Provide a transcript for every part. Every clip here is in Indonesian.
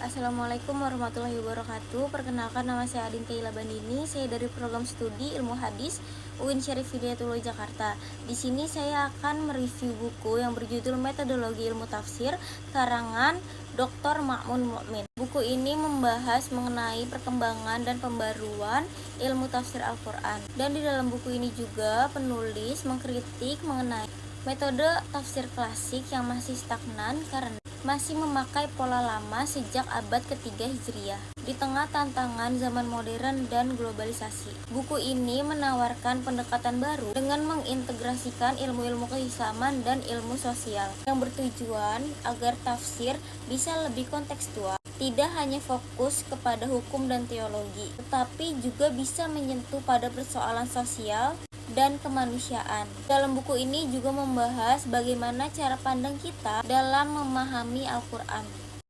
Assalamualaikum warahmatullahi wabarakatuh. Perkenalkan, nama saya Adin Kaila Bandini. Saya dari program studi Ilmu Hadis UIN Syarif Hidayatullah Jakarta. Di sini saya akan mereview buku yang berjudul Metodologi Ilmu Tafsir karangan Dr. Ma'mun Mukmin. Buku ini membahas mengenai perkembangan dan pembaruan ilmu tafsir Al-Quran. Dan di dalam buku ini juga penulis mengkritik mengenai metode tafsir klasik yang masih stagnan karena masih memakai pola lama sejak abad ketiga Hijriah. Di tengah tantangan zaman modern dan globalisasi, buku ini menawarkan pendekatan baru dengan mengintegrasikan ilmu-ilmu keislaman dan ilmu sosial yang bertujuan agar tafsir bisa lebih kontekstual, tidak hanya fokus kepada hukum dan teologi, tetapi juga bisa menyentuh pada persoalan sosial dan kemanusiaan. Dalam buku ini juga membahas bagaimana cara pandang kita dalam memahami Al-Quran.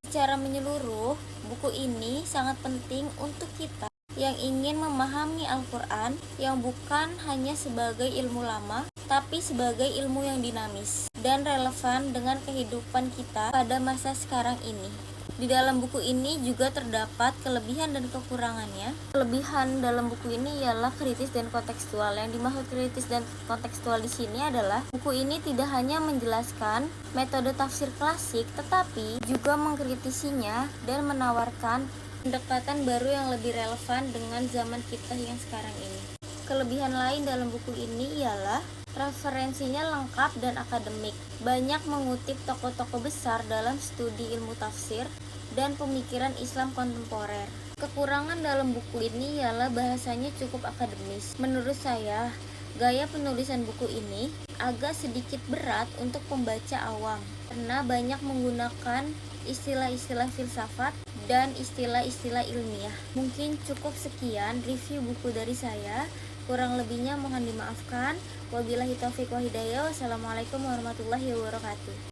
Secara menyeluruh, buku ini sangat penting untuk kita yang ingin memahami Al-Quran yang bukan hanya sebagai ilmu lama, tapi sebagai ilmu yang dinamis dan relevan dengan kehidupan kita pada masa sekarang ini. Di dalam buku ini juga terdapat kelebihan dan kekurangannya. Kelebihan dalam buku ini ialah kritis dan kontekstual. Yang dimaksud kritis dan kontekstual di sini adalah buku ini tidak hanya menjelaskan metode tafsir klasik, tetapi juga mengkritisinya dan menawarkan pendekatan baru yang lebih relevan dengan zaman kita yang sekarang ini. Kelebihan lain dalam buku ini ialah referensinya lengkap dan akademik, banyak mengutip tokoh-tokoh besar dalam studi ilmu tafsir dan pemikiran Islam kontemporer. Kekurangan dalam buku ini ialah bahasanya cukup akademis. Menurut saya, gaya penulisan buku ini agak sedikit berat untuk pembaca awam karena banyak menggunakan istilah-istilah filsafat dan istilah-istilah ilmiah. Mungkin cukup sekian review buku dari saya. Kurang lebihnya mohon dimaafkan. Wabillahi taufiq wa hidayah. Wassalamualaikum warahmatullahi wabarakatuh.